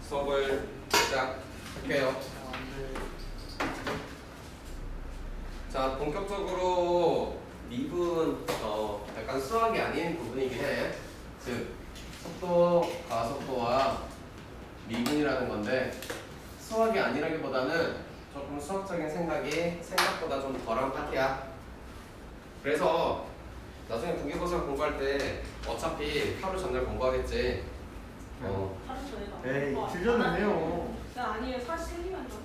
수업을 시작할게요. 자, 본격적으로 미분 약간 수학이 아닌 부분이긴 해. 즉 속도, 가속도와 미분이라는 건데 수학이 아니라기보다는 조금 수학적인 생각이 생각보다 좀 덜한 파트야. 그래서 나중에 국기고사 공부할 때 어차피 하루 전날 공부하겠지. 하루 전에 봐. 에이, 이틀 전은 해요. 나 아니에요. 사실 1시간 전.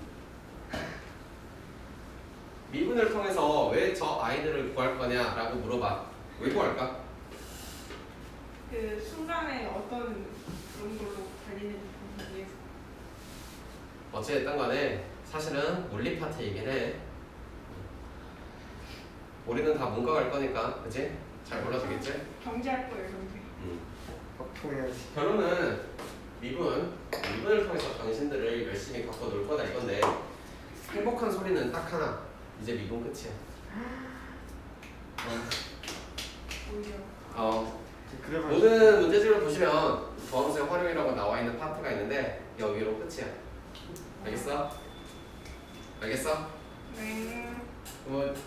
미분을 통해서 왜 저 아이들을 구할 거냐라고 물어봐. 왜 구할까? 그 순간에 어떤 그런 걸로 달리는지 보기 위해서. 어찌됐든 간에 사실은 물리 파트이긴 해. 우리는 다 문과 갈 거니까, 그치? 잘 몰라도 되겠지? 경제할 거예요, 경제. 확통해야지. 결론은 미분을 통해서 당신들을 열심히 갖고 놀 거다 이건데 행복한 소리는 딱 하나. 이제 미분 끝이야. 오히려. 그래서 모든 문제집을 보시면 도함수의 활용이라고 나와 있는 파트가 있는데 여기로 끝이야. 알겠어? 알겠어? 네.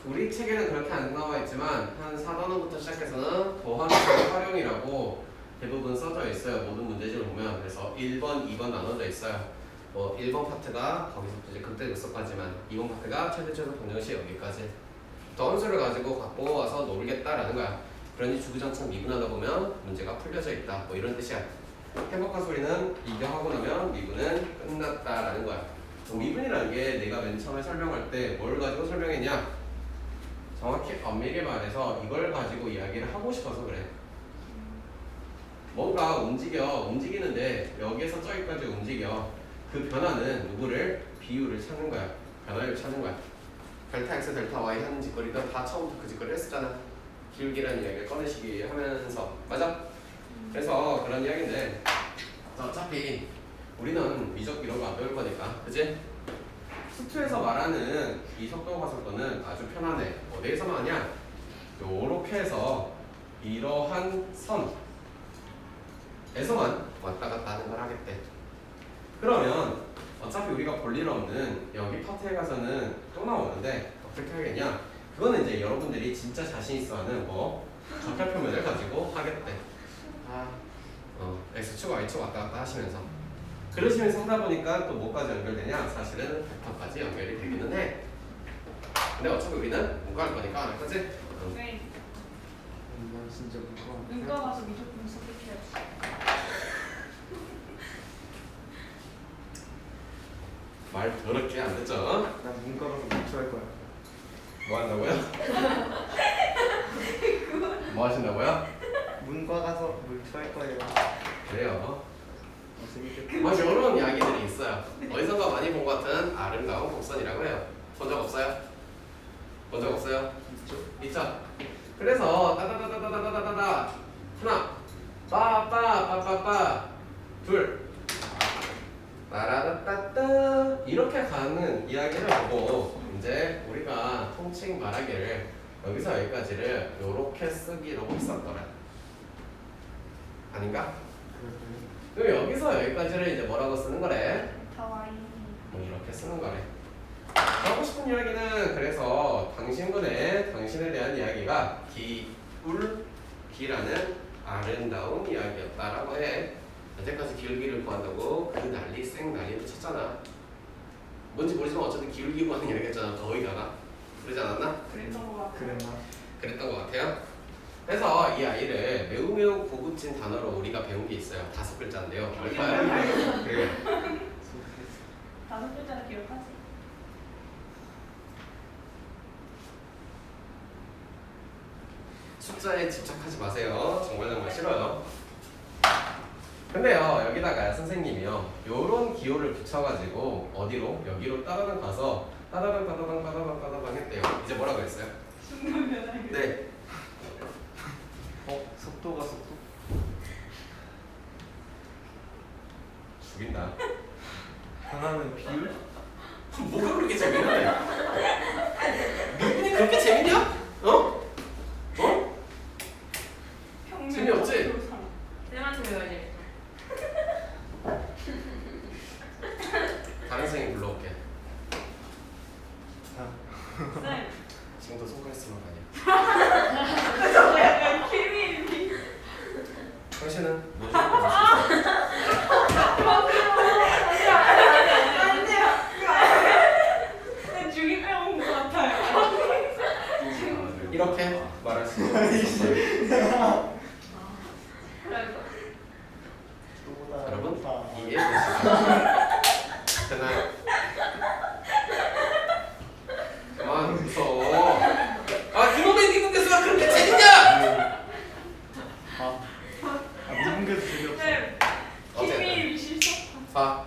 우리 책에는 그렇게 안 나와 있지만 한 4단원부터 시작해서는 도함수의 활용이라고 대부분 써져 있어요. 모든 문제집을 보면. 그래서 1번, 2번 나눠져 있어요. 1번 파트가 거기서부터 이제 그때 급속하지만 2번 파트가 최대 방정식 여기까지. 도함수를 가지고 갖고 와서 놀겠다라는 거야. 그러니 주구장창 미분하다 보면 문제가 풀려져 있다. 뭐 이런 뜻이야. 행복한 소리는 이거 하고 나면 미분은 끝났다라는 거야. 미분이라는 게 내가 맨 처음에 설명할 때 뭘 가지고 설명했냐? 정확히 엄밀히 말해서 이걸 가지고 이야기를 하고 싶어서 그래. 뭔가 움직이는데 여기에서 저기까지 움직여. 그 변화는 누구를? 비율을 찾는 거야. 변화를 찾는 거야. 델타 x, 델타 y 하는 짓거리도 다 처음부터 그 짓거리를 했었잖아. 기울기라는 이야기를 꺼내시기 하면서. 맞아? 그래서 그런 이야기인데 어차피 우리는 미적 이런 거 안 배울 거니까, 그치? 수투에서 말하는 이 속도 가속도는 아주 편안해. 어디에서만 하냐? 요렇게 해서 이러한 선에서만 왔다 갔다 하는 걸 하겠대. 그러면 어차피 우리가 볼 일 없는 여기 파트에 가서는 또 나오는데 어떻게 하겠냐? 그거는 이제 여러분들이 진짜 자신 있어 하는 좌표면을 가지고 하겠대. X축, Y축 왔다 갔다 하시면서. 그러시면서 하다 보니까 또 뭐까지 연결되냐? 사실은 벡터까지 연결이 되기는 해. 근데 어차피 우리는 문과 할 거니까 안 할 거지? 네. 난 진짜 문과 가서 미적분 습득해야지. 말 더럽게 안 됐죠? 난 문과 가서 목수할 거야. 뭐 한다고요? 뭐 하신다고요? 문과 가서 물투할 거예요. 그래요. 재밌겠다. 뭐 이런 이야기들이 있어요. 어디선가 많이 본 것 같은 아름다운 곡선이라고 해요. 본 적 없어요? 본 적 없어요? 있죠? 그래서 따다다다다다다다다 하나 빠빠빠빠빠 둘 따라다따따 이렇게 가는 이야기를 하고 이제 우리가 통칭 말하기를 여기서 여기까지를 요렇게 쓰기로 했었더라. 아닌가? 그럼 여기서 여기까지를 이제 뭐라고 쓰는 거래? 다와이. 뭐 이렇게 쓰는 거래. 하고 싶은 이야기는 그래서 당신분의 당신에 대한 이야기가 기울기라는 아름다운 이야기였다라고 해. 여태까지 기울기를 구한다고 그 난리 난리도 쳤잖아. 뭔지 모르지만 어쨌든 기울기 구하는 이야기했잖아. 거의다가 그러지 않았나? 그랬던 거 같아. 그랬나? 그랬던 것 같아요. 그래서 이 아이를 매우 고급진 단어로 우리가 배운 게 있어요. 5글자인데요. 뭘까요? 네. 5글자를 기억하지? 숫자에 집착하지 마세요. 정말 싫어요. 근데요, 여기다가 선생님이요, 요런 기호를 붙여가지고 어디로? 여기로 따다당 가서 따다당 했대요. 이제 뭐라고 했어요? 순간 변화를. 네. 속도가 속도? 죽인다. 변하는 비율? 뭐가 그렇게 재밌냐? 미분이 그렇게 재밌냐? 어? 재미없지? 쌤한테 배워야지. 되나요? 그만 무서워. 아 이놈의 미국에서 그렇게 재밌냐? 미분계수 재미없어. 네. 김이 실수. 자,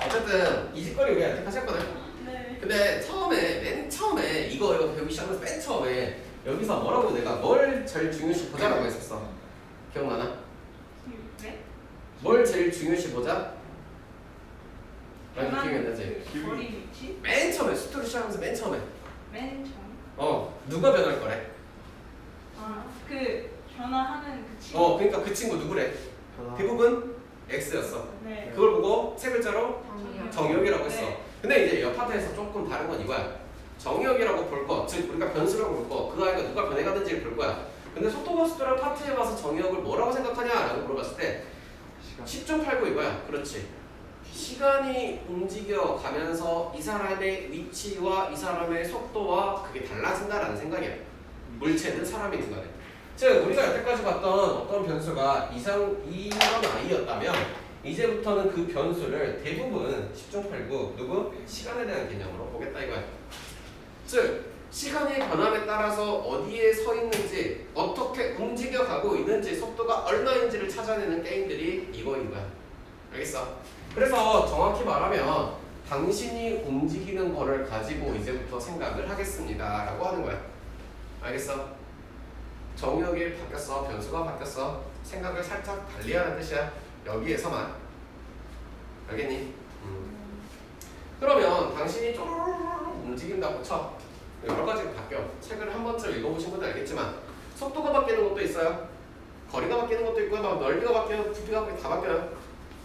어쨌든 이 짓거리 우리 택하셨거든. 네. 근데 처음에 맨 처음에 이거 배우기 시작하면서 맨 처음에 여기서 뭐라고 내가 뭘 제일 중요시 보자라고 했었어. 기억나나? 네? 뭘 제일 중요시 보자? 많이 변환 기억이 안 나지? 그 거리 위치? 맨 처음에 수트를 시작하면서 맨 처음에 맨 처음. 누가 변할 거래? 그 변화하는 그 친구. 그러니까 그 친구 누구래? 대부분 X였어. 네. 그걸 보고 세 글자로 정의역. 정의역이라고 했어. 네. 근데 이제 옆 파트에서 조금 다른 건 이거야. 정의역이라고 볼 거, 즉 우리가 변수라고 볼 거, 그 아이가 누가 변해가는지를 볼 거야. 근데 속도고속도랑 파트에 와서 정의역을 뭐라고 생각하냐라고 물어봤을 때 시간. 10.89 이거야. 그렇지. 시간이 움직여 가면서 이 사람의 위치와 이 사람의 속도와 그게 달라진다라는 생각이야. 물체든 사람이든 간에. 즉 우리가 여태까지 봤던 어떤 변수가 이런 아이였다면 이제부터는 그 변수를 대부분 10.89 누구? 시간에 대한 개념으로 보겠다 이거야. 즉 시간의 변함에 따라서 어디에 서 있는지 어떻게 움직여 가고 있는지 속도가 얼마인지를 찾아내는 게임들이 이거인 거야. 알겠어? 그래서 정확히 말하면 당신이 움직이는 거를 가지고 이제부터 생각을 하겠습니다 라고 하는 거야. 알겠어? 정의역이 바뀌었어. 변수가 바뀌었어. 생각을 살짝 달리하는 뜻이야. 여기에서만. 알겠니? 그러면 당신이 쪼르르 움직인다고 쳐. 여러 가지가 바뀌어. 책을 한 번쯤 읽어보신 분들 알겠지만 속도가 바뀌는 것도 있어요. 거리가 바뀌는 것도 있고요. 막 넓이가 바뀌어요. 부피가 바뀌어요. 다 바뀌어요.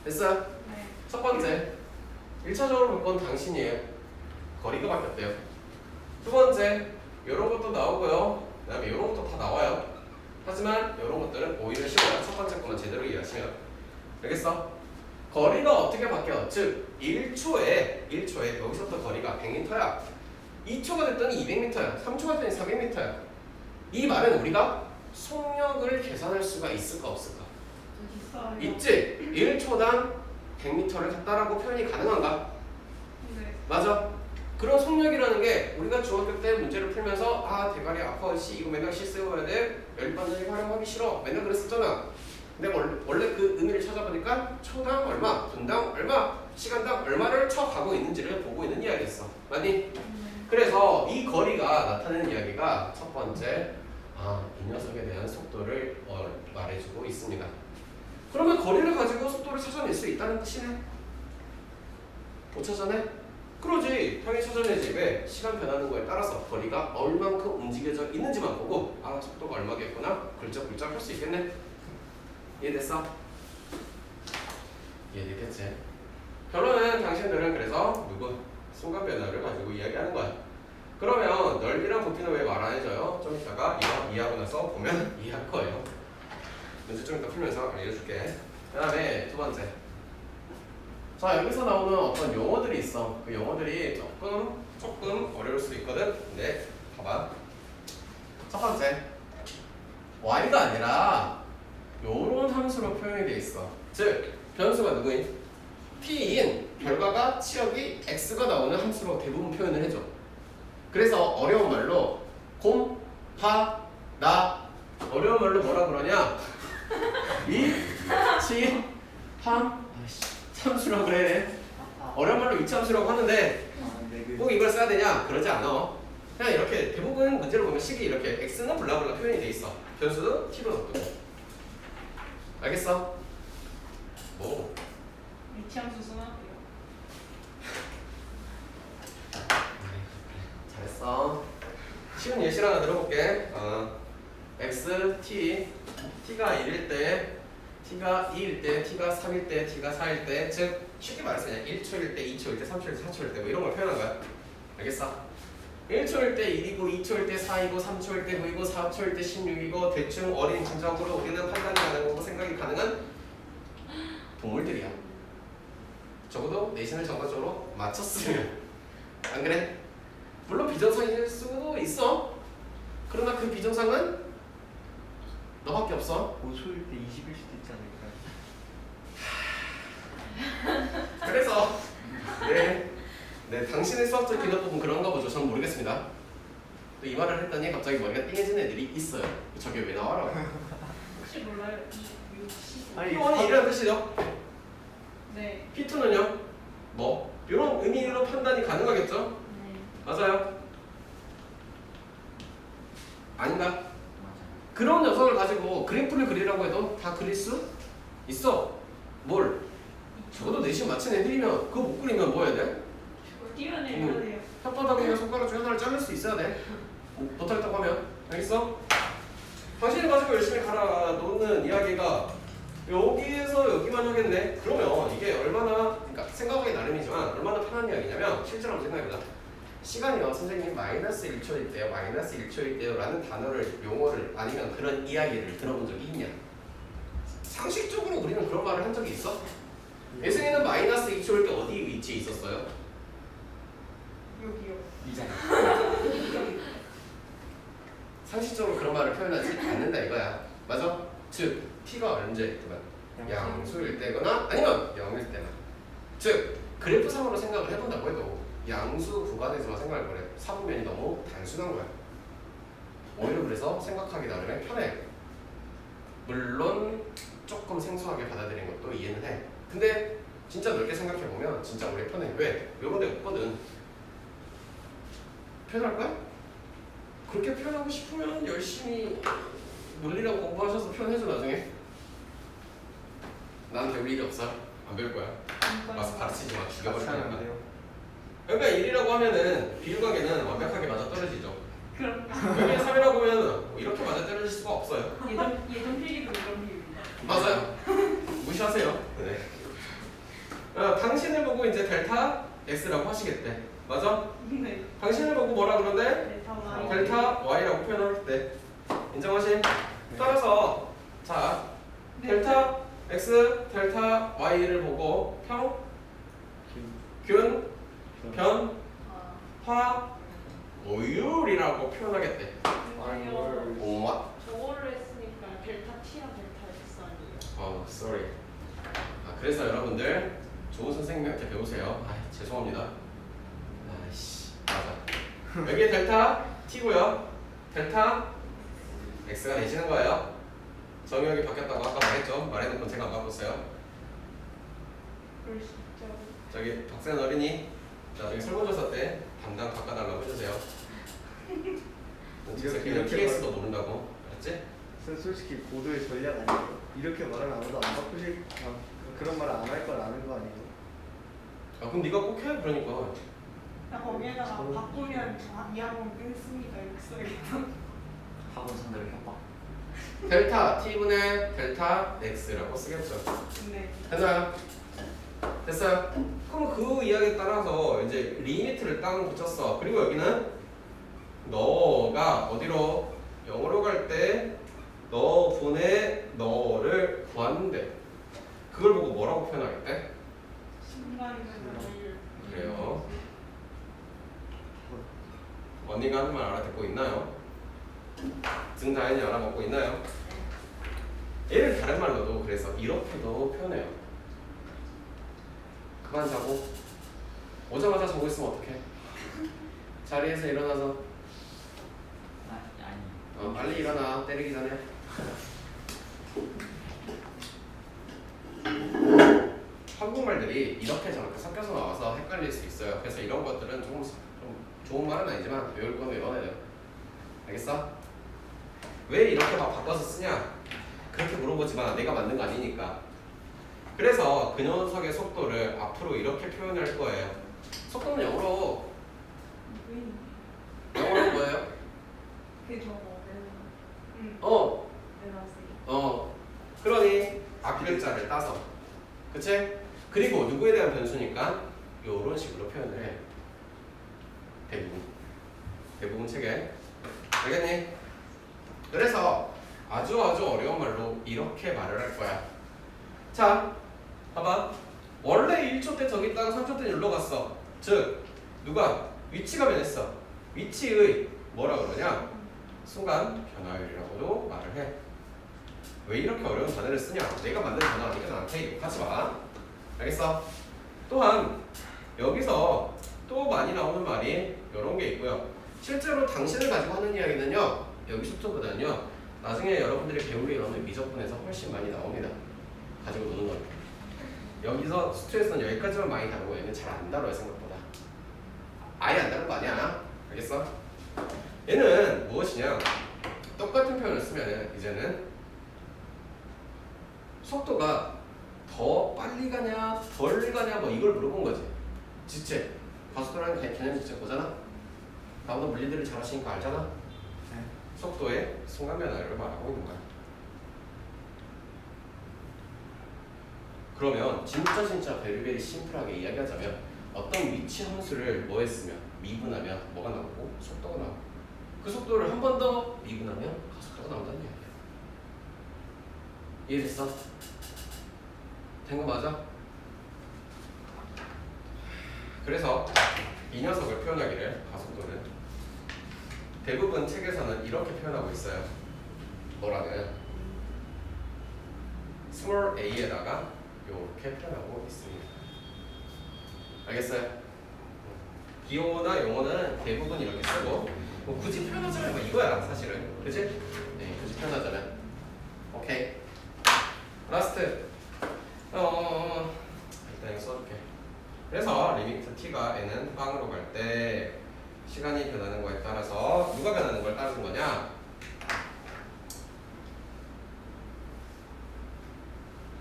됐어요? 네. 첫 번째, 1차적으로 볼 건 당신이에요. 거리가 바뀌었대요. 두 번째, 이런 것도 나오고요. 그 다음에 이런 것도 다 나와요. 하지만 이런 것들은 오히려 쉬워요. 첫 번째 것만 제대로 이해하시면. 알겠어? 거리가 어떻게 바뀌어? 즉 1초에 여기서부터 거리가 100m야. 2초가 됐더니 200m야. 3초가 됐더니 400m야. 이 말은 우리가 속력을 계산할 수가 있을까 없을까? 있어요. 있지? 1초당 100m를 갔다라고 표현이 가능한가? 네. 맞아. 그런 속력이라는 게 우리가 중학교 때 문제를 풀면서 대가리 아파 씨 이거 맨날 시 세워야 돼 연립반전이 활용하기 싫어 맨날 그랬었잖아. 근데 원래 그 의미를 찾아보니까 초당 얼마, 분당 얼마, 시간당 얼마를 쳐가고 있는지를 보고 있는 이야기였어. 맞니? 그래서 이 거리가 나타내는 이야기가 첫 번째 이 녀석에 대한 속도를 말해주고 있습니다. 그러면 거리를 가지고 속도를 찾아낼 수 있다는 뜻이네. 못 찾아내? 그러지. 당연히 찾아내지. 왜? 시간 변하는 거에 따라서 거리가 얼만큼 움직여져 있는지만 보고 속도가 얼마겠구나 굴적굴적 할 수 있겠네. 이해됐어? 이해됐겠지? 결론은 당신들은 그래서 순간 변화를 가지고 이야기하는 거야. 그러면 넓이랑 부피는 왜 말 안 해줘요? 좀 이따가 이거 이해하고 나서 보면 이해할 거예요. 문제 좀 이따 풀면서 알려줄게. 그 다음에 두 번째. 자, 여기서 나오는 어떤 용어들이 있어. 그 용어들이 조금 어려울 수 있거든. 근데 봐봐. 첫 번째, y가 아니라 요런 함수로 표현이 돼 있어. 즉 변수가 누구인? p인 결과가 치역이 x가 나오는 함수로 대부분 표현을 해줘. 그래서 어려운 말로 곰, 파, 나 어려운 말로 뭐라 그러냐? 위, 치, 함, 함수라고 그래. 어려운 말로 위치함수라고 하는데 꼭 이걸 써야 되냐? 그러지 않아. 그냥 이렇게 대부분 문제를 보면 식이 이렇게 x는 블라블라 표현이 돼 있어. 변수도 t로 놔두고. 알겠어? 뭐? 위치함수 써놨고요. 잘했어. 쉬운 예시를 하나 들어볼게. x, t가 1일 때, t가 2일 때, t가 3일 때, t가 4일 때, 즉 쉽게 말해서 그냥 1초일 때, 2초일 때, 3초일 때, 4초일 때 뭐 이런 걸 표현한 거야. 알겠어? 1초일 때 1이고 2초일 때 4이고 3초일 때 9이고 4초일 때 16이고 대충 어린 진적으로 우리는 판단이 가능하고 생각이 가능한 동물들이야. 적어도 내신을 정답적으로 맞췄으면. 안 그래? 물론 비정상일 수도 있어. 그러나 그 비정상은 너밖에 없어. 5초일 때 20일 수도 있지 않을까요? 당신의 수학적 기능법은 그런가 보죠. 저는 모르겠습니다. 또 이 말을 했더니 갑자기 머리가 띵해지는 애들이 있어요. 저게 왜 나와라고? 혹시 몰라요? 60. 아니, P1이 이런 뜻이죠. 네. P2는요? 뭐? 이런 의미로 판단이 가능하겠죠? 네. 맞아요? 아닌가? 그런 녀석을 가지고 그래프를 그리라고 해도 다 그릴 수 있어. 뭘? 적어도 내신 맞춘 애들이면 그거 못 그리면 뭐 해야 돼? 뛰어내려야 돼요. 혓바닥이나 손가락 중에 하나를 자를 수 있어야 돼. 못하겠다고 하면. 알겠어? 당신이 가지고 열심히 갈아 놓는 이야기가 여기에서 여기만 하겠네. 그러면 이게 얼마나, 그러니까 생각하기 나름이지만 얼마나 편한 이야기냐면 실제로 한번 생각해보자. 시간이요. 선생님 마이너스 1초일 때요. 마이너스 1초일 때요. 라는 단어를, 용어를 아니면 그런 이야기를 들어본 적이 있냐? 상식적으로 우리는 그런 말을 한 적이 있어? 예승이는 마이너스 2초일 때 어디 위치에 있었어요? 여기요. 이잖아. 상식적으로 그런 말을 표현하지 않는다 이거야. 맞아? 즉 t가 언제? 양수일 때거나 아니면 0일 때만. 즉 그래프상으로 생각을 해본다고 해도 양수 구간에서만 생각을 그래. 사분면이 너무 단순한 거야. 오히려 그래서 생각하기 나름에 편해. 물론 조금 생소하게 받아들이는 것도 이해는 해. 근데 진짜 넓게 생각해보면 진짜 우리 편해. 왜? 요런 데 없거든. 표현할 거야? 그렇게 표현하고 싶으면 열심히 논리라고 공부하셔서 표현해줘 나중에. 난 배울 일이 없어. 안 배울 거야. 와서 가르치지 마. 죽여버릴 같이 하면 안 거니까. 돼요. 그러니까 1이라고 하면은 비율관계는 완벽하게 맞아떨어지죠. 그럼 여기에 3이라고 하면 이렇게 맞아떨어질 수가 없어요. 예전 필기도 이런 비율입니다. 맞아요. 무시하세요. 네. 당신을 보고 이제 델타 x라고 하시겠대. 맞아? 네. 당신을 보고 뭐라 그러는데? 네, 다 와요. 델타 y라고 표현할 때 인정하심? 따라서 자 네. 델타 x, 델타 y를 보고 평, 균, 변, 아, 화, 오율이라고 표현하겠대. 근데요. 오마. 저거를 했으니까 델타 T랑 델타 X 아니에요? sorry. 그래서 여러분들 좋은 선생님한테 배우세요. 죄송합니다. 아이씨, 맞아. 여기에 델타 t고요. 델타 x가 되시는 거예요. 정의역이 바뀌었다고 아까 말했죠. 말해놓고 제가 안 바꿨어요. 그럴 수 있죠. 저기 박세현 어린이 나중에 설문조사 때 담당 바꿔달라고 해주세요. 진짜 그냥 이렇게 TS도 모른다고. 알았지? 솔직히 고도의 전략 아니에요? 이렇게 말하면 아무도 안 바꾸실 그런 말 안 할 걸 아는 거 아니에요? 그럼 네가 꼭 해. 그러니까. 나 거기에다가 바꾸면 이 학원 끊습니다. 이렇게 써야겠다. 학원 선들 협박. 델타 t분의 델타 x라고 쓰겠죠. 네. 됐나요? 됐어요? 그럼 그 이야기에 따라서 이제 리미트를 딱 붙였어. 그리고 여기는 너가 어디로 0으로 갈 때 너분의 너를 구하는데 그걸 보고 뭐라고 표현하겠대? 순간이동을 그래요. 언니가 하는 말 알아듣고 있나요? 등다인이 알아먹고 있나요? 얘를 다른 말로도 그래서 이렇게도 표현해요. 그만 자고 오자마자 자고 있으면 어떡해? 자리에서 일어나서 아니. 빨리 일어나. 때리기 전에. 한국말들이 이렇게 저렇게 섞여서 나와서 헷갈릴 수 있어요. 그래서 이런 것들은 좀 좋은 말은 아니지만 외울 건 외워야 돼요. 알겠어? 왜 이렇게 막 바꿔서 쓰냐? 그렇게 물어보지 마. 내가 만든 거 아니니까. 그래서 그 녀석의 속도를 앞으로 이렇게 표현할 거예요. 속도는 영어로 영어로 뭐예요? 그 저거 그러니 앞글자를 따서 그치? 그리고 누구에 대한 변수니까 요런 식으로 표현을 해. 대부분 책에. 알겠니? 그래서 아주 어려운 말로 이렇게 말을 할 거야. 자, 봐봐. 원래 1초 때 저기 있다가 3초 때 여기로 갔어. 즉 누가? 위치가 변했어. 위치의 뭐라 그러냐? 순간 변화율이라고도 말을 해. 왜 이렇게 어려운 단어를 쓰냐? 내가 만든 단어니까 나한테 욕하지 마. 알겠어? 또한 여기서 또 많이 나오는 말이 이런 게 있고요. 실제로 당신을 가지고 하는 이야기는요. 여기 속도보다는요. 나중에 여러분들이 배우게 이러는 미적분에서 훨씬 많이 나옵니다. 가지고 노는 겁니다. 여기서 수투에서는 여기까지만 많이 다루고 얘는 잘 안 다뤄요 생각보다. 아예 안 다룰 거 아니야. 알겠어? 얘는 무엇이냐? 똑같은 표현을 쓰면은 이제는 속도가 더 빨리 가냐 덜 가냐 뭐 이걸 물어본 거지. 지체. 가속도라는 개념 지체 보잖아. 나보다 물리들을 잘 하시니까 알잖아. 네. 속도의 순간 변화를 말하고 있는 거야. 그러면 진짜 베리베리 심플하게 이야기하자면 어떤 위치 함수를 뭐 했으면 미분하면 뭐가 나오고 속도가 나오고 그 속도를 한 번 더 미분하면 가속도가 나온다는 얘기야. 이해됐어? 된 거 맞아? 그래서 이 녀석을 표현하기를 가속도는 대부분 책에서는 이렇게 표현하고 있어요. 뭐라고요? small a에다가 이렇게 표현하고 있습니다. 알겠어요? 기호나 용어는 대부분 이렇게 쓰고 뭐 굳이 표현하자면 뭐 이거야 사실은. 그치? 네, 굳이 표현하자면 오케이. 라스트 일단 이거 써줄게. 그래서 리미트 t가 n은 빵으로 갈 때 시간이 변하는 거에 따라서 누가 변하는 걸 따르는 거냐?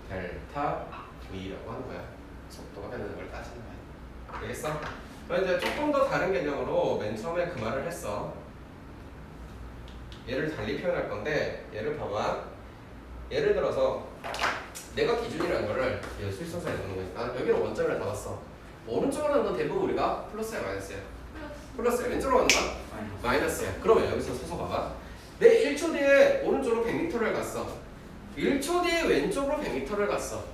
델타 v라고 하는 거야. 속도가 변하는 걸 따지는 거야. 알겠어? 그럼 이제 조금 더 다른 개념으로 맨 처음에 그 말을 했어. 얘를 달리 표현할 건데 얘를 봐봐. 예를 들어서 내가 기준이라는 거를 수익선상에 넣는 거니까 여기는 원점을 잡았어. 오른쪽으로 하는 건 대부분 우리가 플러스야 마이너스야? 플러스야. 왼쪽으로 하는 건 마이너스야. 그러면 여기서 서서 봐봐. 내 1초 뒤에 오른쪽으로 100m를 갔어. 1초 뒤에 왼쪽으로 100m를 갔어.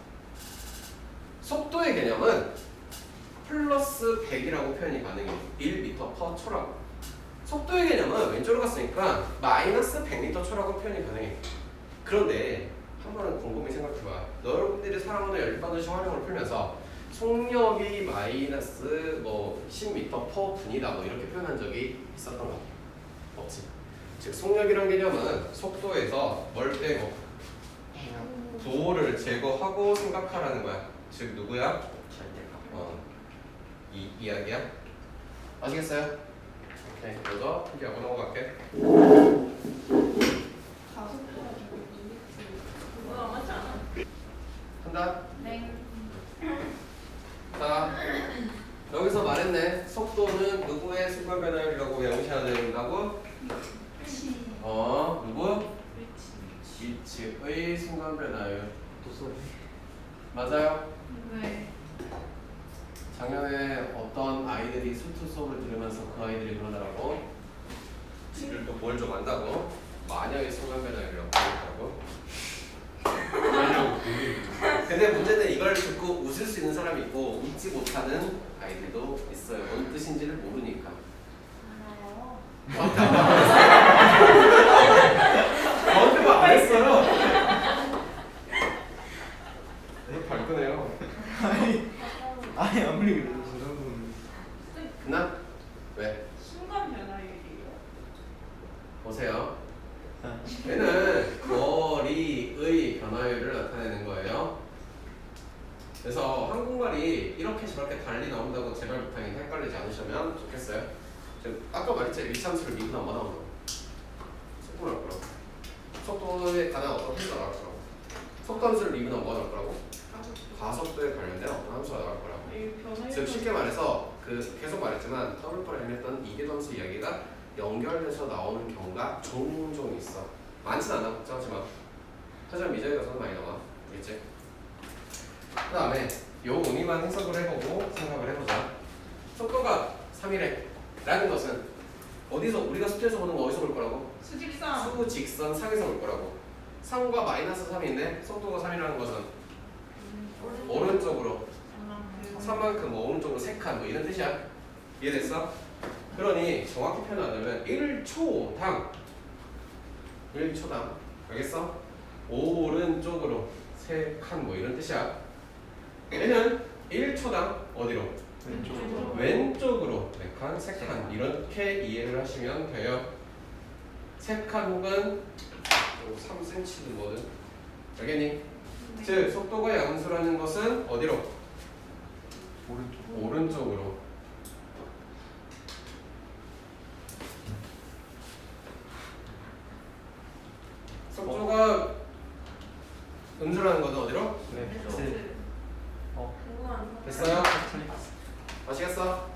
속도의 개념은 플러스 100이라고 표현이 가능해. 1m/초라고. 속도의 개념은 왼쪽으로 갔으니까 마이너스 100m/초라고 표현이 가능해. 그런데 한 번은 곰곰이 생각해봐. 여러분들이 사랑하는 열반도시 활용을 풀면서 속력이 마이너스 뭐 10m/분이다 뭐 이렇게 표현한 적이 있었던 것 같아? 없지. 즉 속력이란 개념은 속도에서 뭘 빼고 도를 제거하고 생각하라는 거야. 즉 누구야? 이 이야기야? 아시겠어요? 오케이. 이거 필기하고 넘어갈게. 가속도가 저기 리미트 그거랑 맞지 않아? 한다. 네. 자, 여기서 말했네. 속도는 누구의 순간 변화율이라고 명시해야 된다고? 누구? 위치의 순간 변화율. 또 소리. 맞아요? 네. 작년에 어떤 아이들이 수트 수업을 들으면서 그 아이들이 그러더라고. 지들 또 뭘 좀 안다고? 마녀의 순간 변화율이라고 그러더라고. 근데 문제는 이걸 듣고 웃을 수 있는 사람이 있고 웃지 못하는 아이들도 있어요. 뭔 뜻인지를 모르니까. 알아요. 저한테만 안 했어요. 이거 발끈해요. 아니 아무리 그래도 저 정도는 나? 왜? 순간 변화율이에요. 보세요. 얘는 거리의 변화율을 나타내는 거예요. 그래서 한국말이 이렇게 저렇게 달리 나온다고 제발 부탁인데 헷갈리지 않으시면 좋겠어요. 아까 말했죠. 일참수를 미분 한번 나온다고. 속도 나올 거라고. 속도에 관한 어떤 함수가 나올 거라고. 속도 함수를 미분하면 뭐가 나올 거라고? 가속도에 관련된 어떤 함수가 나올 거라고. 즉 쉽게 말해서 그 계속 말했지만 더블바를 했던 이계함수 이야기가 연결돼서 나오는 경우가 종종 있어. 많진 않아. 걱정하지 마. 하지만 미적에 가서는 많이 나와. 알겠지? 그 다음에 요 의미만 해석을 해보고 생각을 해보자. 속도가 3이래 라는 것은 어디서 우리가 수트에서 보는 거 어디서 볼 거라고? 수직선. 수직선 상에서 볼 거라고. 3과 마이너스 3인데 속도가 3이라는 것은 오른쪽으로 3만큼 뭐 오른쪽으로 3칸 뭐 이런 뜻이야. 이해됐어? 그러니 정확히 표현하자면 1초당 알겠어? 오른쪽으로 3칸 뭐 이런 뜻이야. 얘는 1초당 어디로? 왼쪽으로 4칸, 3칸 이렇게 이해를 하시면 돼요. 3칸 혹은 3cm든 뭐든 알겠니? 즉 속도가 양수라는 것은 어디로? 오른쪽으로. 속도가 음수라는 것은 어디로? 됐어요? 아시겠어?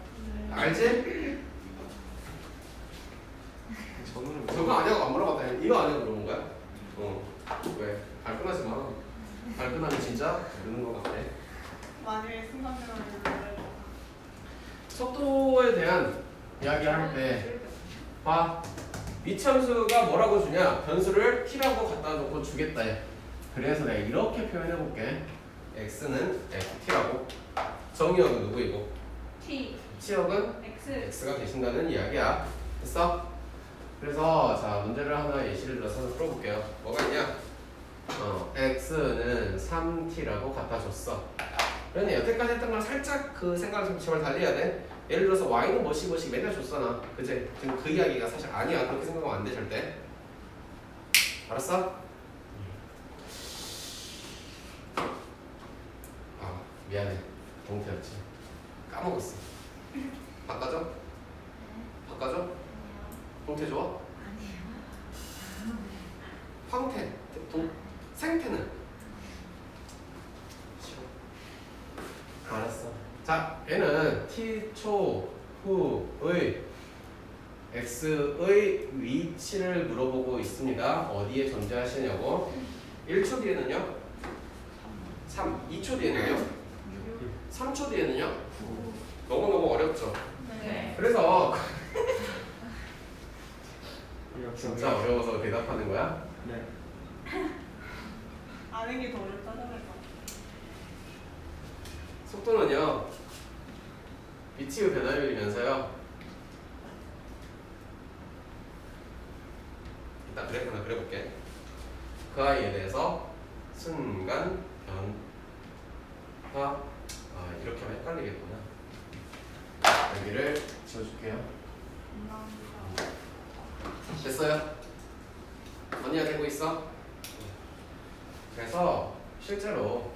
알지? 전우는 저거 아니라고 안 물어봤다. 이거 아니라고 물어본 거야? 왜? 발끈하지 마. 발끈하면 진짜 모르는 것 같아. 만약에 순간적으로 놀래요. 속도에 대한 이야기할 때 봐. 이참수가 뭐라고 주냐? 변수를 t라고 갖다 놓고 주겠다 해. 그래서 내가 이렇게 표현해 볼게. x는 ft라고. 정의역은 누구이고? T 치역은 X x가 되신다는 이야기야. 됐어? 그래서 자 문제를 하나 예시를 들어서 풀어볼게요. 뭐가 있냐? x는 3t라고 갖다 줬어. 그러니 여태까지 했던 걸 살짝 그 생각을 좀 제발 달리해야 돼. 예를 들어서 y는 뭐시 맨날 줬잖아. 그치? 지금 그 이야기가 사실 아니야. 그렇게 생각하면 안 돼 절대. 알았어? 아 미안해. 동태였지. 까먹었어. 바꿔줘? 바꿔줘? 동태 좋아? 황태, 생태는? 싫어. 알았어. 자, 얘는 t초 후의 x의 위치를 물어보고 있습니다. 어디에 존재하시냐고. 1초 뒤에는요? 3. 2초 뒤에는요? 3초 뒤에는요? 너무너무 어렵죠? 네. 그래서 이렇게 진짜 어려워서 대답하는 거야? 네. 아는 게 더 어렵다잖아요. 속도는요 빛의 변화율이면서요 이따 그래프 하나 그려볼게. 그 아이에 대해서 순간 변화 이렇게 하면 헷갈리겠구나. 여기를 지워줄게요. 감사합니다. 됐어요? 언니가 되고 있어? 그래서 실제로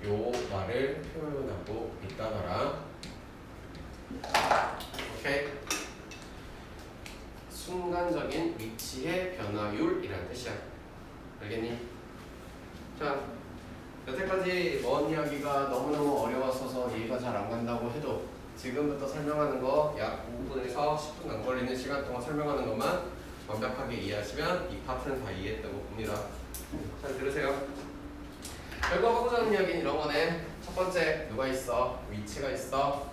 요 말을 표현하고 있다더라. 오케이? 순간적인 위치의 변화율이라는 뜻이야. 알겠니? 자, 여태까지 먼 이야기가 너무너무 어려웠어서 이해가 잘 안 간다고 해도 지금부터 설명하는 거 약 5분에서 10분 안 걸리는 시간 동안 설명하는 것만 완벽하게 이해하시면 이 파트는 다 이해했다고 봅니다. 잘 들으세요. 결국 하고자 하는 이야기는 이런 거네. 첫 번째, 누가 있어? 위치가 있어.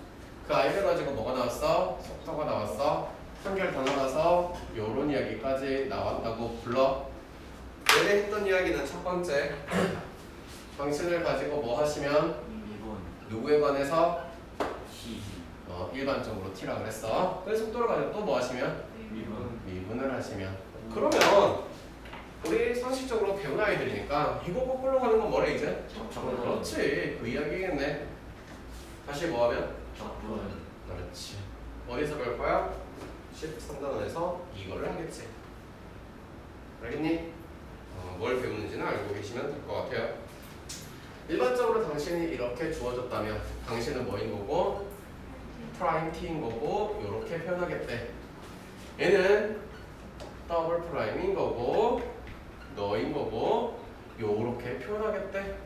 그 아이를 가지고 뭐가 나왔어? 속도가 나왔어. 한결 더 나가서 요런 이야기까지 나왔다고 불러. 얘네 했던 이야기는 첫 번째, 당신을 가지고 뭐 하시면 누구에 관해서 일반적으로 t라 그랬어. 그 속도를 가지고 또 뭐 하시면 미분을 하시면. 그러면 우리 상식적으로 배운 아이들이니까 이거 거꾸로 가는 건 뭐래 이제? 그렇지. 그 이야기겠네. 다시 뭐 하면? 그렇지. 어디서 배울 거야? 13단원에서 이거를 하겠지. 알겠니? 뭘 배우는지는 알고 계시면 될 것 같아요. 일반적으로 당신이 이렇게 주어졌다면 당신은 뭐인 거고? 프라임 t인 거고 이렇게 표현하겠대. 얘는 더블 프라임인 거고 너인 거고 요렇게 표현하겠대.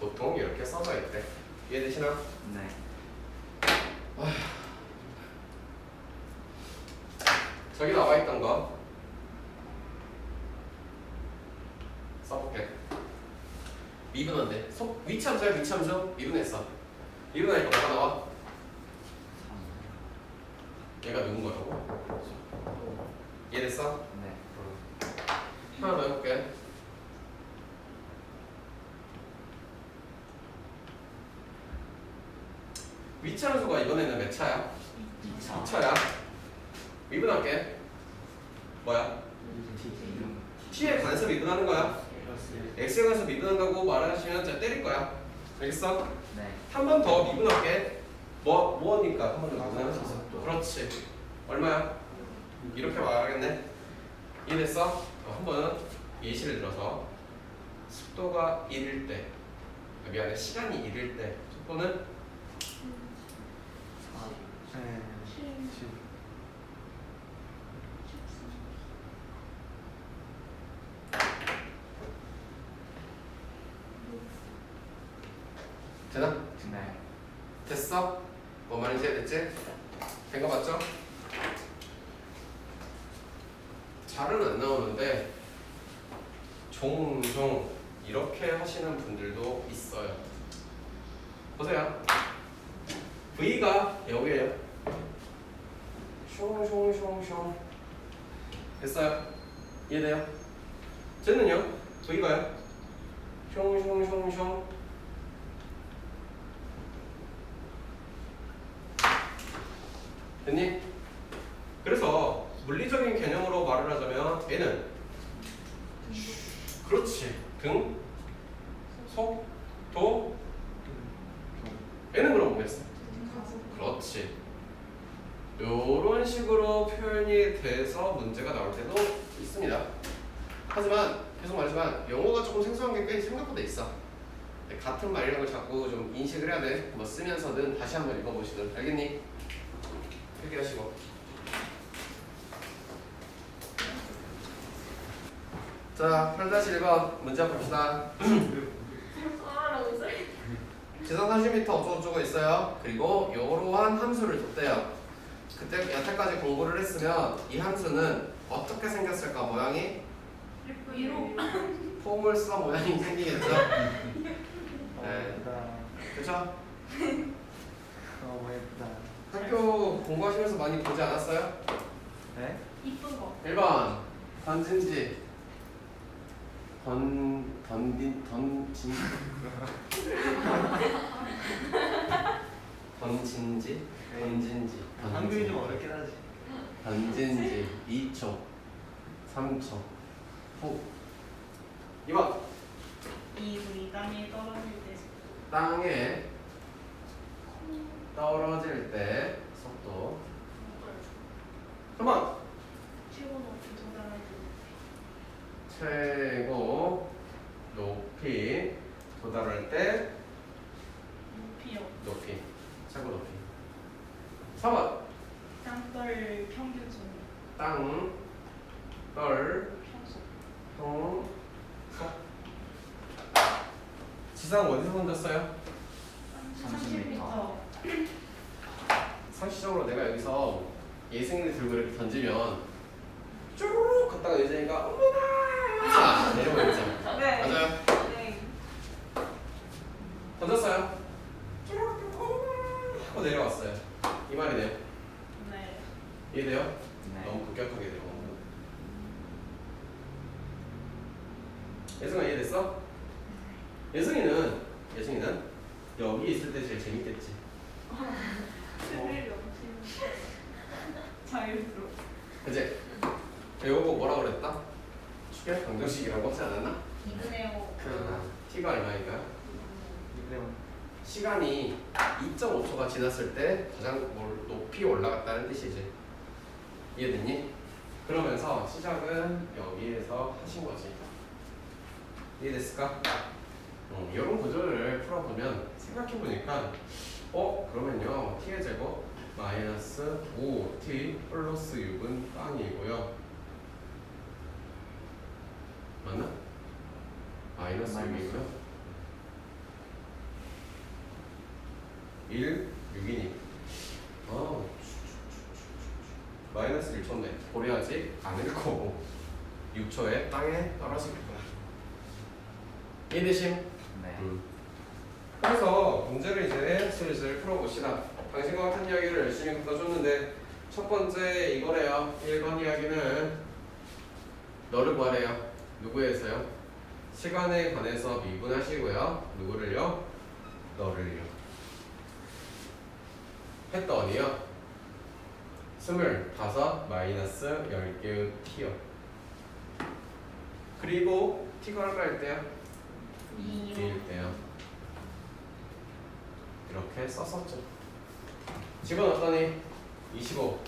보통 이렇게 써져 있대. 이해되시나? 네. 저기 나와 있던 거 써볼게. 미분한데 위치함수야 위치함수? 미분했어. 미분하니까 뭐가 나와? 얘가 누군 거라고? 이해됐어? 네. 하나 더 해볼게. 위치함수가 이번에는 몇 차야? 2차야. 미분할게. 뭐야? t에 관해서 미분하는 거야. x에 관해서 미분한다고 말하시면 제가 때릴 거야. 알겠어? 네. 한 번 더 미분할게. 뭐니까 한 번 더 미분하면 속도. 그렇지. 얼마야? 이렇게 말하겠네. 이해됐어? 한 번은 예시를 들어서 속도가 1일 때, 미안해, 시간이 1일 때 속도는 네. 되나? 네. 됐어? 뭐 말인지 됐지? 된 거 맞죠? 잘은 안 나오는데 종종 이렇게 하시는 분들도 있어요. 보세요. V가 여기에요. 숑숑숑숑 됐어요? 이해돼요? 쟤는요? V가요? 숑숑숑숑 됐니? 그래서 물리적인 개념으로 말을 하자면 얘는 그렇지 등, 속, 도 얘는 그럼 뭐겠어? 그렇지 요런 식으로 표현이 돼서 문제가 나올 때도 있습니다. 하지만 계속 말하지만 영어가 조금 생소한 게 꽤 생각보다 있어. 같은 말이라는 걸 자꾸 좀 인식을 해야 돼. 뭐 쓰면서든 다시 한번 읽어보시든. 알겠니? 필기하시고. 자, 8-1번 문제 한번 봅시다. 지선 30m 어쩌고저쩌고 있어요. 그리고 요러한 함수를 줬대요. 그때 여태까지 공부를 했으면 이 함수는 어떻게 생겼을까? 모양이? 위로. 폼을 써 모양이 생기겠죠? 네. 예쁘다. 그쵸? 너무 예쁘다. 학교 공부하시면서 많이 보지 않았어요? 네? 이쁜 거. 1번 던진지 던진지 한글이 좀 어렵긴 하지. 던진지 2초 3초 후 2번 이불이 땅에 떨어질 때 땅에 떨어질 때 속도 3번 최고 높이 도달할 때 최고 높이 도달할 때 높이요. 높이 최고 높이 4번 땅떨 평균 속도. 땅, 떨, 평소. 통, 속 지상 어디서 던졌어요? 30m. 상식적으로 내가 여기서 예승이를 들고 이렇게 던지면 쭈르륵 갔다가 예승이가 어머나 내려오겠죠. 네. 맞아요? 네. 던졌어요. 쭈르륵 하고 내려왔어요. 이 말이네요. 네. 이해돼요? 네. 너무 급격하게 내려오는 거. 예승아 이해됐어? 예승이는 여기 있을 때 제일 재밌겠지. 스릴 넘치는 자유스러워. 그치? 요거 뭐라 그랬다? 축약 방정식이라고 하지 않았나? 이근해요. t가 얼마인가요? 그래요. 시간이 2.5초가 지났을 때 가장 높이 올라갔다는 뜻이지. 이해됐니? 그러면서 시작은 여기에서 하신 거지. 이해됐을까? 이런 구조를 풀어보면 생각해보니까 그러면요 t의 제곱 마이너스 5t 플러스 6은 빵이고요. 맞나? 마이너스 6이고요. 1, 6이니 마이너스 1초인데 고려하지 않을 거고 6초에 땅에 떨어지겠구나. 이해되심? 네. 그래서 문제를 이제 슬슬 풀어봅시다. 당신과 같은 이야기를 열심히 갖다 줬는데 첫 번째 이거래요. 1번 이야기는 너를 구하래요. 누구에서요? 시간에 관해서 미분하시고요. 누구를요? 너를요. 했더니요 25 마이너스 10개의 t요. 그리고 t가 얼마일 때요? 2일 때요. 앞에 썼었죠. 집어넣었더니 25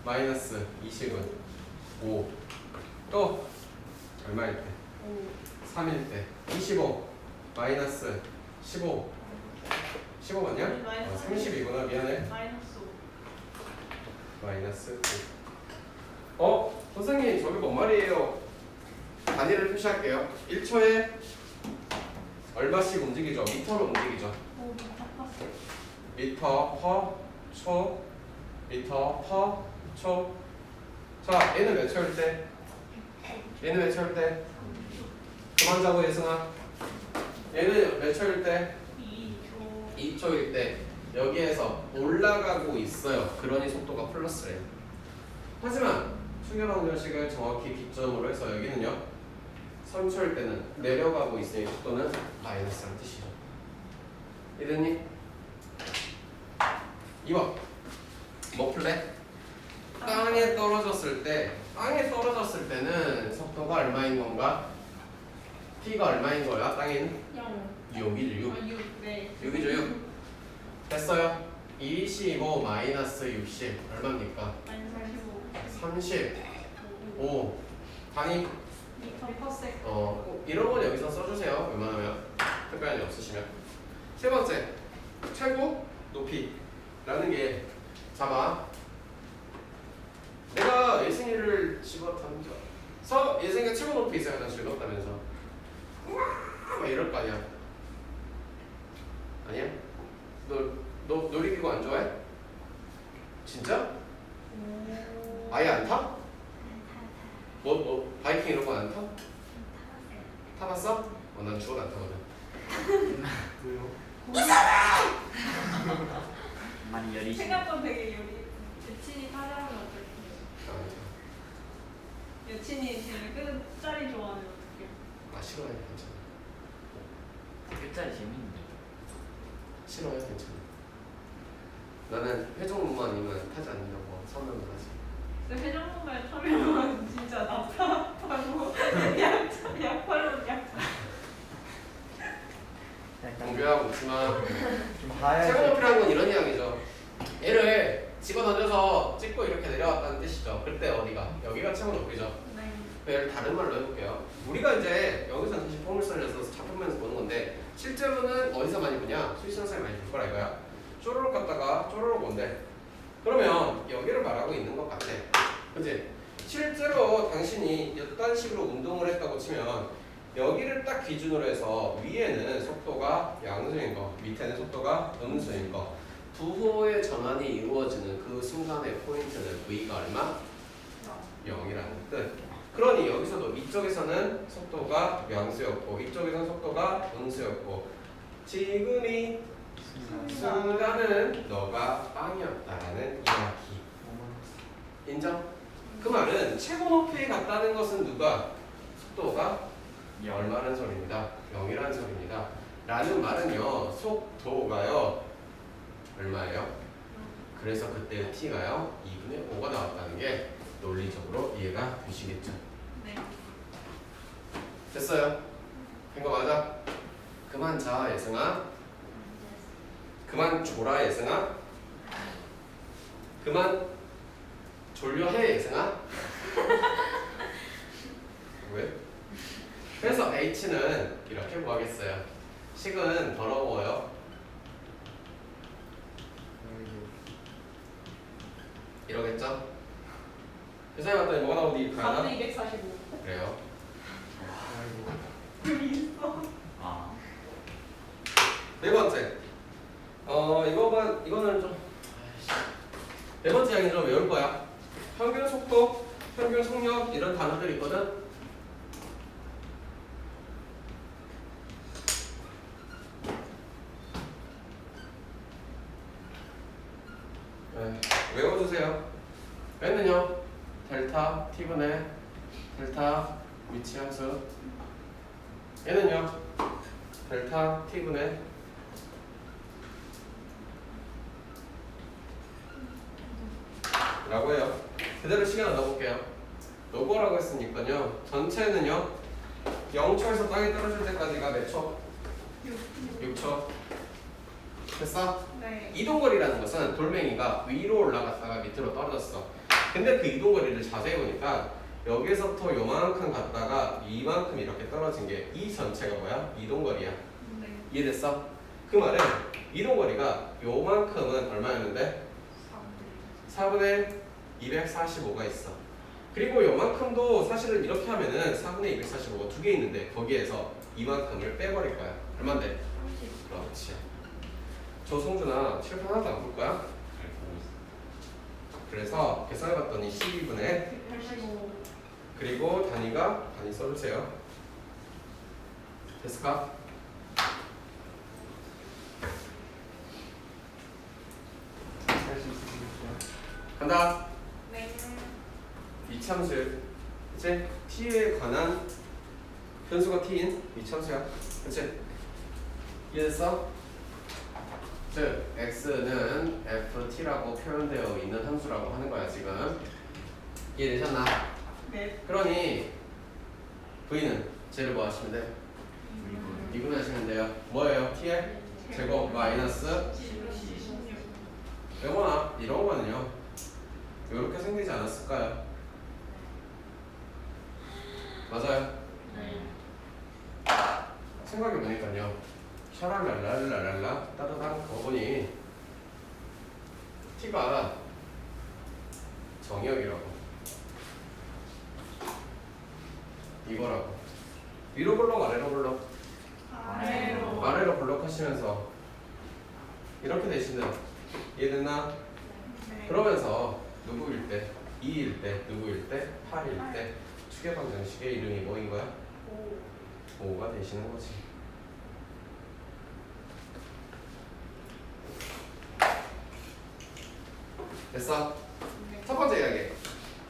마이너스 20은 5. 또 얼마일 때? 3일 때 25 마이너스 15 15 맞냐? 마이너스 30이구나. 미안해. 마이너스 5. 마이너스 9. 선생님 저게 뭔 말이에요? 단위를 표시할게요. 1초에 얼마씩 움직이죠? 미터로 움직이죠. 오, 바빴어. 미터 퍼 초, 미터 퍼 초. 자, 얘는 몇 초일 때? 얘는 몇 초일 때? 그만 자고 예승아. 얘는 몇 초일 때? 2초. 2초일 때 여기에서 올라가고 있어요. 그러니 속도가 플러스래요. 하지만 충격방정식을 정확히 기점으로 해서 여기는요. 선초일 때는 내려가고 있으니 속도는 마이너스라는 뜻이죠. 이랬니? 2번 뭐 풀래? 땅에 떨어졌을 때는 속도가 얼마인 건가? t가 얼마인 거야? 땅에는? 0. 6이죠. 6. 6. 네. 6이죠. 6. 됐어요. 25 마이너스 60 얼마입니까? 마이너스 35 단위. 미터 퍼섹. 이런 건 여기서 써주세요. 웬만하면 특별한 일 없으시면. 세 번째 최고 높이라는 게 잡아. 내가 예승이를 집어던져서 예승이가 최고 높이 있어야 난 즐겁다면서 막 이럴 거 아니야. 아니야? 너 놀이기구 안 좋아해? 진짜? 아예 안 타? 뭐 바이킹 이런 거 안 타? 타봤어? 난 죽어도 안 타거든. 왜요? 많이 열이시. 생각보다 되게 요리. 여친이 타자면 어떡해? 여친이 제일 끝자리 좋아하는 어떡해? 싫어해. 괜찮아. 끝자리 재밌는데. 싫어해. 괜찮아. 나는 회전목마 아니면 타지 않는다고 선언을 하지. 근데 회전목마를 타면 진짜 나타나고 약팔로 공부하고 있지만 좀 하얗게. 최고 높이라는 건 이런 이야기죠. 얘를 집어던져서 찍고 이렇게 내려왔다는 뜻이죠. 그때 어디가? 여기가 최고 높이죠. 네. 얘를 다른 말로 해볼게요. 우리가 이제 여기서 사실 폼을 썰려서 작품면에서 보는 건데 실제로는 어디서 많이 보냐? 수시선생이 많이 볼 거라 이거야. 쪼르륵 갔다가 쪼르륵 온대. 그러면 여기를 말하고 있는 것 같아. 그치? 실제로 당신이 이딴 식으로 운동을 했다고 치면 여기를 딱 기준으로 해서 위에는 속도가 양수인 거, 밑에는 속도가 음수인 거. 부호의 전환이 이루어지는 그 순간의 포인트는 V가 얼마? 0이라는 뜻. 그러니 여기서도 이쪽에서는 속도가 양수였고 이쪽에서는 속도가 음수였고 지금 이 순간은 너가 빵이었다라는 이야기. 인정? 그 말은 최고 높이에 갔다는 것은 누가? 속도가 얼마라는 소리입니다. 0이라는 소리입니다. 라는 말은요. 속도가요. 얼마예요? 그래서 그때 t가요. 2분의 5가 나왔다는 게 논리적으로 이해가 되시겠죠? 네. 됐어요? 된 거 맞아? 그만 자 예승아. 그만 졸아 예승아. 그만 졸려해 예승아. 왜? 그래서 H는 이렇게 구하겠어요. 식은 더러워요. 이러겠죠? 회사에 갔더니 뭐가 나오니? 가나? 4분의 245. 그래요. 여기 있어. 아. 네 번째. 이거는 좀. 네 번째 이야기는 좀 외울 거야. 평균 속도, 평균 속력 이런 단어들이 있거든. 외워주세요. 얘는요 델타 t분의 델타 위치 함수. 얘는요 델타 t분의 라고 해요. 그대로 시간 넣어볼게요. 요거라고 했으니까요 전체는요 0초에서 땅에 떨어질 때까지가 몇 초? 6초. 됐어? 네. 이동거리라는 것은 돌멩이가 위로 올라갔다가 밑으로 떨어졌어. 근데 그 이동거리를 자세히 보니까 여기서부터 요만큼 갔다가 이만큼 이렇게 떨어진 게 이 전체가 뭐야? 이동거리야. 네. 이해됐어? 그 말은 이동거리가 요만큼은 얼마였는데? 4분의 245가 있어. 그리고 요만큼도 사실은 이렇게 하면은 4분의 245가 두 개 있는데 거기에서 이만큼을 빼버릴 거야. 얼만데? 30. 그렇지. 조성준아 칠판 하나도 안 볼 거야? 그래서 계산해봤더니 12분의 85. 그리고 단위 써주세요. 됐을까? 할 수 있으시겠어요? 간다. 네. 이참수 그치? t에 관한 변수가 t인 이참수야. 그치? 이해됐어? 즉 x는 ft라고 표현되어 있는 함수라고 하는 거야 지금. 이해되셨나? 네. 그러니 v는 쟤를 뭐 하시면 돼? 미분하시면 돼요. 뭐예요? t의 제곱 마이너스 16. 이거나 이런 거는요 이렇게 생기지 않았을까요? 맞아요. 네. 생각해보니까요 샤랄랄랄랄랄라 따다당 그거 보니 t가 정역이라고 이거라고 위로 볼록 아래로 볼록 아래로. 아래로 볼록 하시면서 이렇게 되시는 이해됐나? 네. 그러면서 누구일 때? 2일 때, 누구일 때? 8일 때 추계방정식의 이름이 뭐인 거야? 5. 5가 되시는 거지. 됐어? 네. 첫 번째 이야기.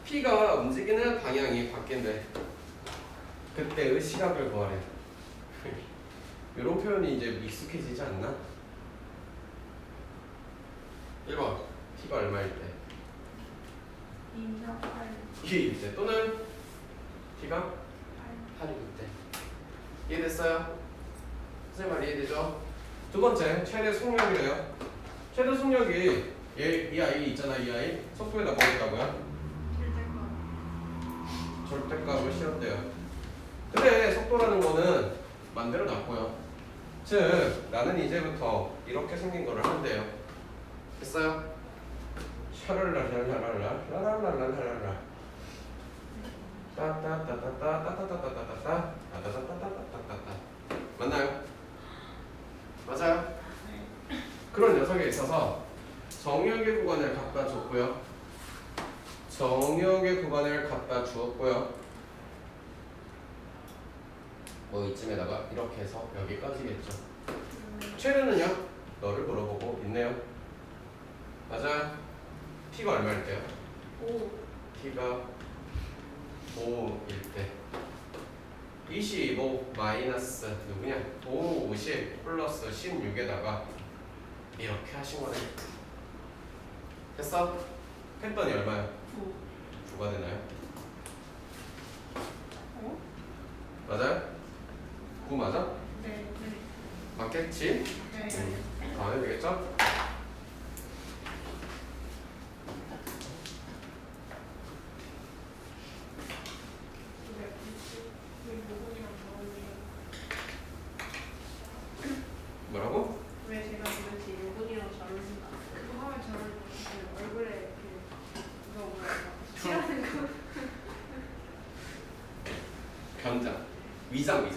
P가 움직이는 방향이 바뀐대. 그때의 시각을 구하래. 이런 표현이 이제 익숙해지지 않나? 1번. P가 얼마일 때? 2나 8. 2일 때 또는 P가 8일 때. 이해됐어요? 선생님 말 이해되죠? 두 번째, 최대 속력이래요. 최대 속력이 이 아이 있잖아, 이 아이. 속도에다 뭐 했다고요? 절대값을 실었대요. 근데 속도라는 거는 만들어 놨고요. 즉, 나는 이제부터 이렇게 생긴 거를 한대요. 됐어요? 샤랄랄랄랄랄라 라랄랄랄랄라 따따따따따따따따따따따 따따따따따따따따 맞나요? 맞아요? 그런 녀석에 있어서 정역의 구간을 갖다 줬고요. 정역의 구간을 갖다 주었고요. 뭐 이쯤에다가 이렇게 해서 여기까지겠죠. 최대는요? 너를 물어보고 있네요. 맞아요? t가 얼마일 때요? 5. t가 5일 때 25 마이너스 누구냐? 5, 50 플러스 16에다가 이렇게 하신 거네. 됐어? 했더니 얼마야? 9. 9가 되나요? 어? 맞아요? 9 맞아? 네. 네. 맞겠지? 네. 안 해도 되겠죠? 뭐라고? 왜 제가 도대체 요분이랑 잘 어울린다. 그거 하면 잘 어울리는 얼굴에 이렇게 이거 뭐야 칠하는 거. 변장 위장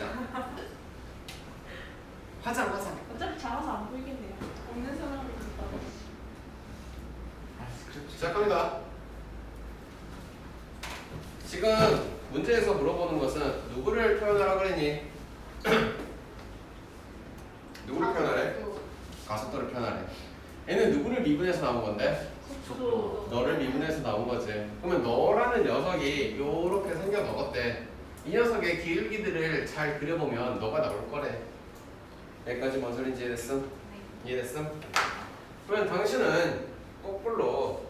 화장 어차피 작아서 안 보이겠네요. 없는 사람이 있다고. 아 스크립트 시작합니다. 지금 문제에서 물어보는 것은 누구를 표현하라 그랬니? 누구를 표현하래? 가속도를 표현하래. 얘는 누구를 미분해서 나온 건데? 속도. 너를 미분해서 나온 거지. 그러면 너라는 녀석이 요렇게 생겨 먹었대. 이 녀석의 기울기들을 잘 그려보면 너가 나올 거래. 여기까지 뭔 소린지 이해됐음? 이해됐음? 그러면 당신은 거꾸로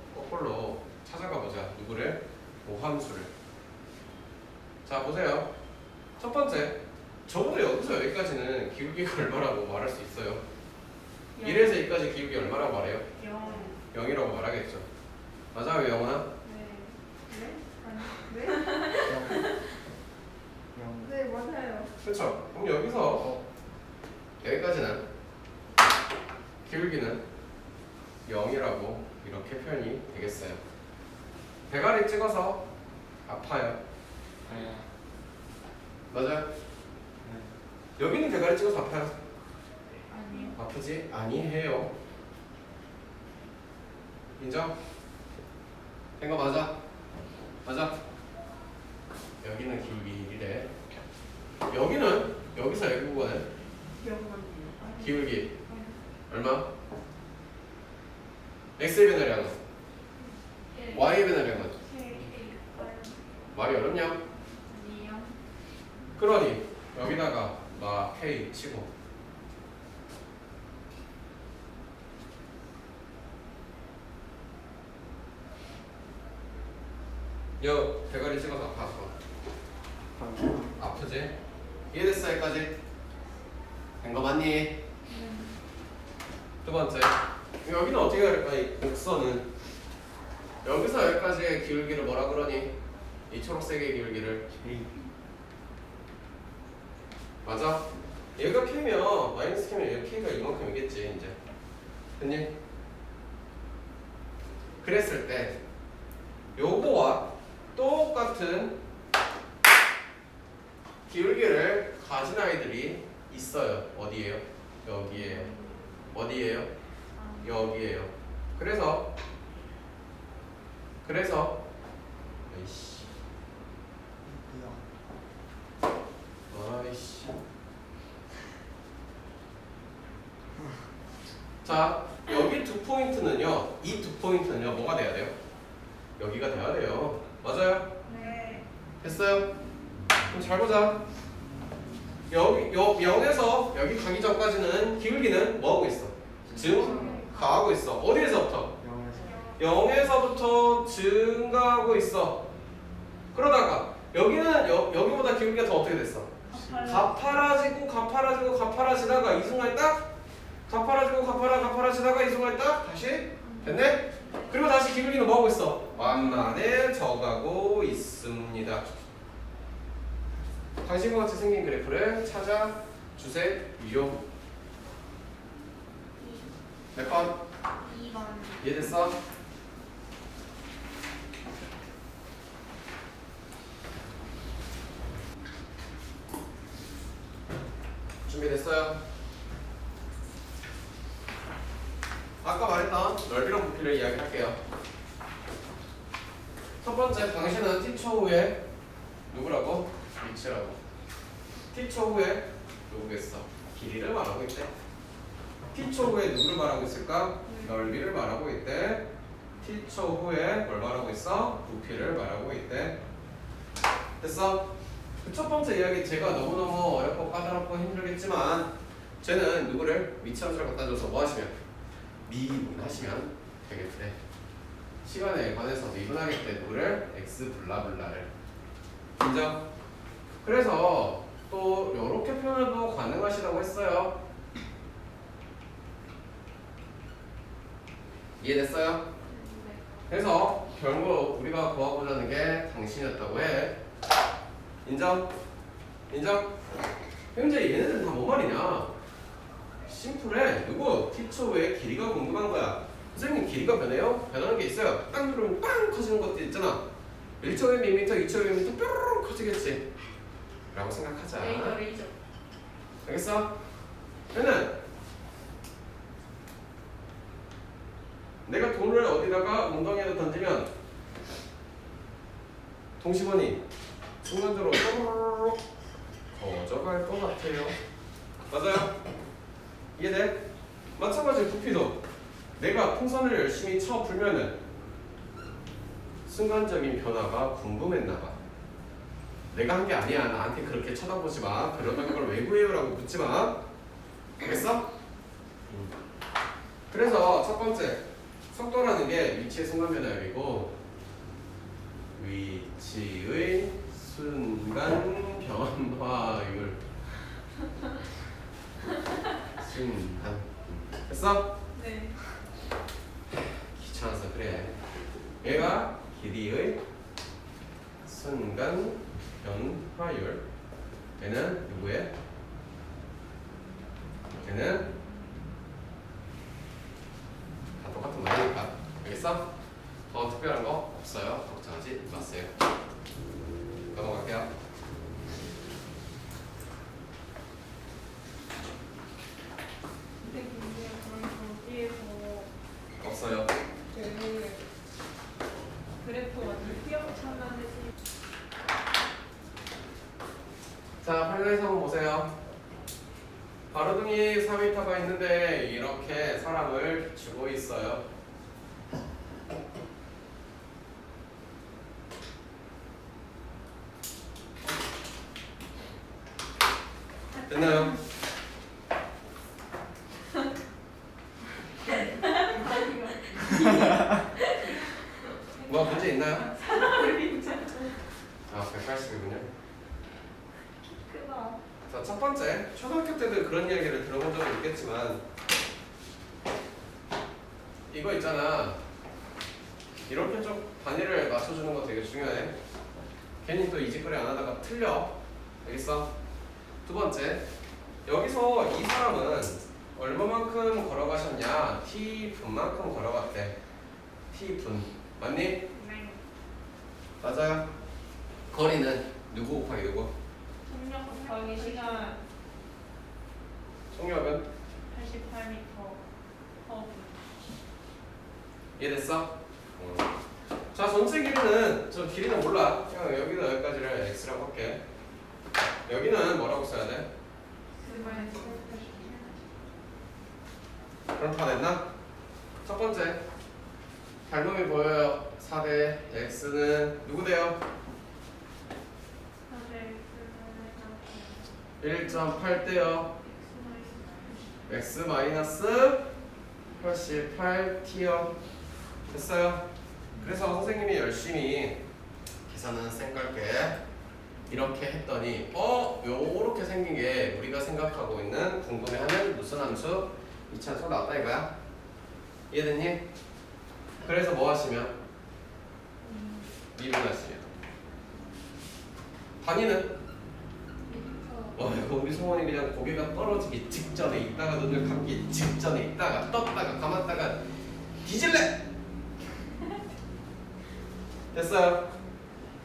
찾아가 보자. 누구를? 오함수를. 자 보세요. 첫 번째, 적어도 여기서 여기까지는 기울기가 얼마라고 말할 수 있어요. 1에서 2까지 여기까지 기울기 얼마라고 말해요? 0. 0이라고 말하겠죠. 맞아요, 영훈아? 네. 네? 아니, 네? 네, 맞아요. 그렇죠. 그럼 여기서 여기까지는 기울기는 0이라고 이렇게 표현이 되겠어요. 대가리 찍어서 아파요. 맞아요? 여기는 대가리 찍어서 아파요. 아니요. 아프지? 아니해요. 인정? 된 거 맞아? 맞아? 여기는 기울기 1에 여기는 여기서 여기 부분은 0만이요. 기울기 얼마? x의 변화량은? y의 변화량은? 말이 어렵냐? 아니요. 그러니 여기다가 나 k 치고 여 대가리 찍어서 아파 아프지? 이해됐어 여기까지? 된 거 맞니? 두 번째 여기는 어떻게 할까? 이 곡선은 여기서 여기까지의 기울기를 뭐라 그러니? 이 초록색의 기울기를 맞아? 얘가 K면 마이너스 K면 얘 K가 이만큼이겠지 이제 됐니? 그랬을 때 요거와 똑같은 기울기를 가진 아이들이 있어요. 어디에요? 여기에요. 어디에요? 여기에요. 그래서 아이씨 자 여기 두 포인트는요 이 두 포인트는요 뭐가 돼야 돼요? 여기가 돼야 돼요. 맞아요? 네. 됐어요? 그럼 잘 보자. 여기 0에서 여기 가기 전까지는 기울기는 뭐하고 있어? 증가하고 있어. 어디에서부터? 0에서부터 증가하고 있어. 그러다가 여기는 여기보다 기울기가 더 어떻게 됐어? 가파라지다가 이 순간에 딱 가파라지다가 이 순간에 딱 다시 됐네? 그리고 다시 기울기는 뭐하고 있어? 완만해져가고 있습니다. 당신과 같이 생긴 그래프를 찾아주세요. 몇 번? 2번. 이해됐어? 준비됐어요? 아까 말했던 넓이랑 부피를 이야기할게요. 첫 번째, 당신은 t초 후에 누구라고? 위치라고. t초 후에 누구겠어? 길이를 말하고 있대. t초 후에 누구를 말하고 있을까? 넓이를 말하고 있대. t초 후에 뭘 말하고 있어? 부피를 말하고 있대. 됐어? 그 첫 번째 이야기 제가 너무너무 어렵고 까다롭고 힘들겠지만 쟤는 누구를 미치함수를 갖다 줘서 뭐 하시면 미분하시면 되겠대. 시간에 관해서 미분하기 때 누구를 x 블라블라를 인정? 그래서 또 이렇게 표현도 가능하시다고 했어요. 이해됐어요? 그래서 결국 우리가 구하고자 게 당신이었다고 해. 인정? 인정? 현재 얘네들은 다 뭔 말이냐? 심플해. 누구? t초 후에 길이가 궁금한 거야. 선생님 길이가 변해요? 변하는 게 있어요. 딱 누르면 빵 커지는 것도 있잖아. 1초 후에 밀리미터, 2초 후에 밀리미터 뾰로롱 커지겠지 라고 생각하자. 레이저. 알겠어? 얘는 내가 돈을 어디다가 웅덩이에다 던지면 동시번이 순간적으로 뾰로록 커져갈 것 같아요. 맞아요? 이해돼? 마찬가지로 부피도 내가 풍선을 열심히 쳐 불면은 순간적인 변화가 궁금했나봐. 내가 한 게 아니야. 나한테 그렇게 쳐다보지 마. 그러면 그걸 왜 구해요? 라고 묻지 마. 알겠어? 그래서 첫 번째 속도라는 게 위치의 순간 변화율이고 위치의 순간 변화율 순간 됐어? 네. 네. 귀찮아서 그래. 얘가 길이의 순간 변화율. 얘는 누구의? 얘는 다 똑같은 말이니까. 알겠어? 더 특별한 거 없어요. 걱정하지 마세요. 넘어갈게요. 선생님 그럼 거기에서 없어요. 그 그래프가 뛰어차는 자, 8번에서 한번 보세요. 바로등이 4m가 있는데 이렇게 사람을 비추고 있어요. 됐나요? 뭐 문제 있나요? 아, 180이군요. 크다. 자, 첫 번째, 초등학교 때도 그런 이야기를 들어본 적은 있겠지만 이거 있잖아. 이렇게 좀 단위를 맞춰주는 거 되게 중요해. 괜히 또 이직거리 안 하다가 틀려. 알겠어? 두 번째, 여기서 이 사람은 얼마만큼 걸어가셨냐? T분만큼 걸어갔대. T분. 맞니? 네. 맞아요. 거리는 누구 곱하기 누구? 속력 곱하기 시간 속력은? 88m. 이해됐어? 자, 전체 길이는 저 길이는 몰라. 그냥 여기다 여기까지를 x라고 할게. 여기는 뭐라고 써야 돼? 그럼 다 됐나? 첫 번째, 닮음이 보여요. 4대 x는 누구 돼요? 1.8대요. x 마이너스 88t요. 됐어요? 그래서 선생님이 열심히 계산은 쌩깔게 이렇게 했더니 요렇게 생긴 게 우리가 생각하고 있는 궁금해하는 무슨 함수? 이차함수가 나왔다 이거야. 이해됐니? 그래서 뭐 하시면? 미분하시면 단위는? 이거 우리 성원이 그냥 고개가 떨어지기 직전에 있다가 눈을 감기 직전에 있다가 떴다가 감았다가 뒤질래! 됐어요?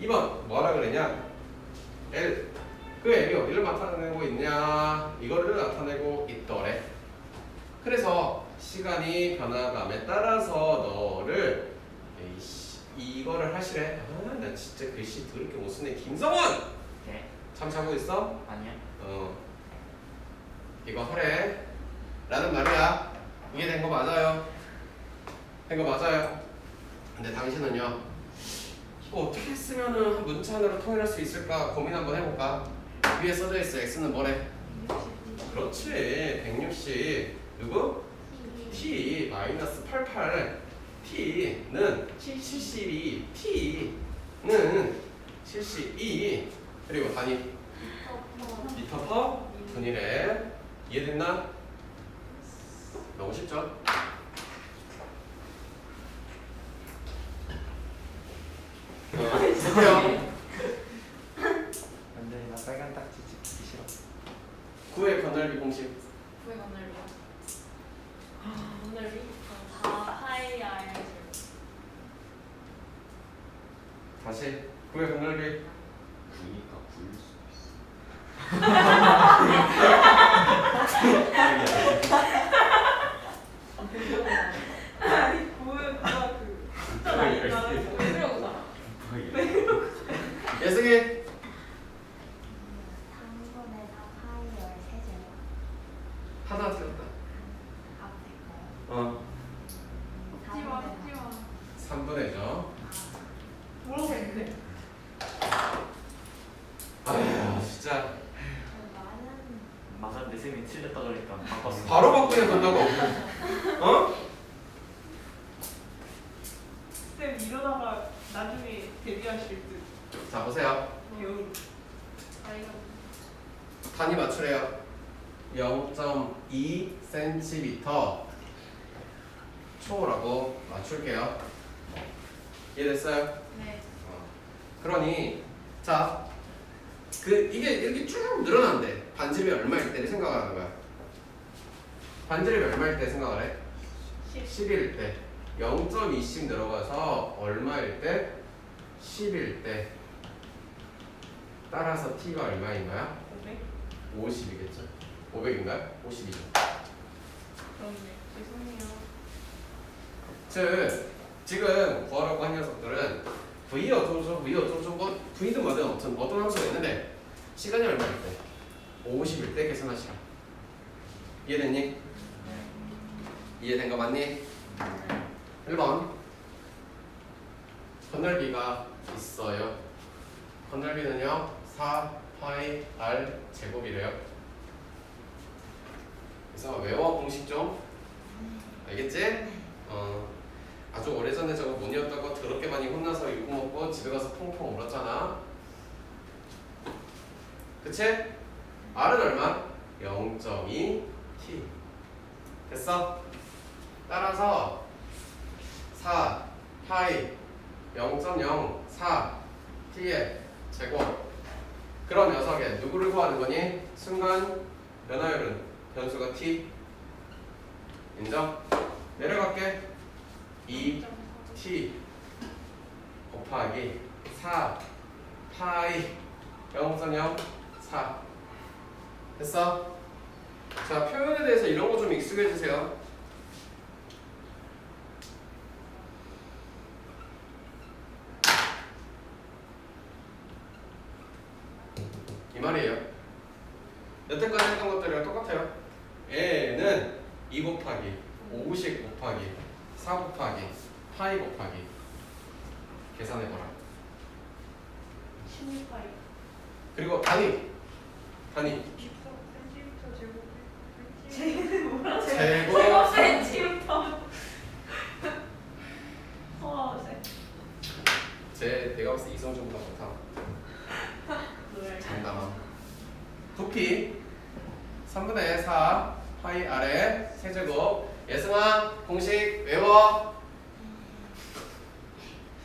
2번 뭐라 그랬냐? L 그 L이 어디를 나타내고 있냐? 이거를 나타내고 있더래. 그래서 시간이 변화감에 따라서 너를 이거를 하시래. 나 진짜 글씨 더럽게 못 쓰네. 김성원! 네? 참 자고 있어? 아니요. 이거 하래 라는 말이야. 이해된 거 맞아요? 된 거 맞아요? 근데 당신은요, 이거 어떻게 쓰면은 한 문자 하나로 통일할 수 있을까 고민 한번 해볼까? 위에 써져 있어. x는 뭐래? 그렇지, 160 누구? t 마이너스 88 t는 72 t는 72 그리고 단위 미터 퍼 분이래. 이해됐나? 너무 쉽죠? 볼게요. 근데 나 빨간 딱지 찍기 싫어. 9의 건널비 공식. 구의 건널비요? 건널비? 4파이 r 다시 9의 건널비. 9니까 9일 수도 있어. 아니 구가 그 숫자가 있다는 왜 그러고 살아? 예승이 3분의 4파이 13제곱 하나 틀렸다. 앞에 거요. 어, 찍지마 찍지마 3분의죠. 뭐라고 했는데? 아휴 진짜 많은 맞았는데 쌤이 틀렸다 그러니까 바꿨어. 바로 바꾸냐 된다고? 어? 쌤 이러다가 나중에 데뷔하실 듯. 자 보세요. 여우. 아이가 단위 맞추래요. 0.2cm 초라고 맞출게요. 이해됐어요? 네. 그러니 자, 이게 이렇게 쭉 늘어난대. 반지름이 얼마일 때 생각하는 거야? 반지름이 얼마일 때 생각을 해? 10일 때. 0.2씩 늘어가서 얼마일 때? 10일 때. 따라서 t가 얼마인 거야? 500? 50이겠죠? 500인가요? 50이죠. 그렇네. 죄송해요. 즉 지금 구하라고 한 녀석들은 v 어쩌고 v 어쩌고 뭐 v든 뭐든 어떤 함수가 있는데 시간이 얼마일 때? 50일 때 계산하시라. 이해됐니? 이해된 거 맞니? 1번 건널비가 있어요. 건널비는요 4파이 r 제곱이래요. 그래서 외워 공식 좀. 알겠지? 아주 오래전에 저거 못 외웠다고 더럽게 많이 혼나서 욕 먹고 집에 가서 펑펑 울었잖아. 그치? R은 얼마? 0.2t. 됐어? 따라서 4 파이 0.04 t의 제곱. 그런 녀석에 누구를 구하는 거니? 순간 변화율은 변수가 t. 인정? 내려갈게. 2t 곱하기 4 파이 0.04. 됐어? 자, 표현에 대해서 이런 거 좀 익숙해지세요. 이 말이에요. 여태까지 했던 것들이랑 똑같아요. A는 2 곱하기 50 곱하기 4 곱하기 파이 곱하기 계산해봐라. 16파이. 그리고 단위 10cm 제곱. 제곱 제곱 센티미터. 내가 봤을 때 이성준보다 못함. 노래. 장담함. 부피 3분의 4 파이 아래 세제곱. 예승아 공식 외워.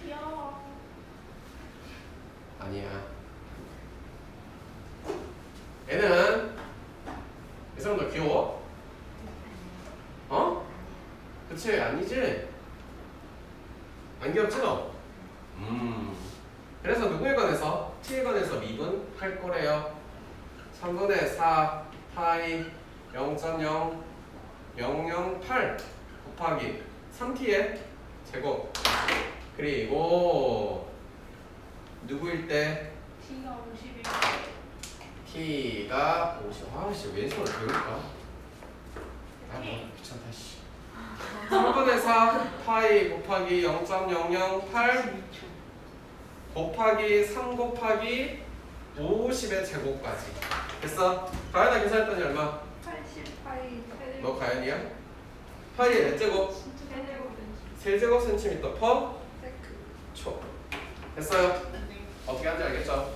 귀여워. 아니야. 얘는 예승아 너 귀여워? 어? 그치 아니지? 안 귀엽지 너? 그래서 누구에 관해서? t에 관해서 미분할 거래요. 3분의 4 파이 0.0008 곱하기 3t의 제곱. 그리고 누구일 때? T가 50일. t가 50. 아씨 왼손을 배울까? 아 뭐 귀찮다 씨. 3분의 4 파이 곱하기 0.008 곱하기 3 곱하기 50의 제곱까지. 됐어? 가연아 계산했더니 얼마? 80파이. 너 가연이야? 파이의 몇 제곱? 세제곱 센티미터 퍼 세크. 초. 됐어요? 네. 어떻게 하는지 알겠죠?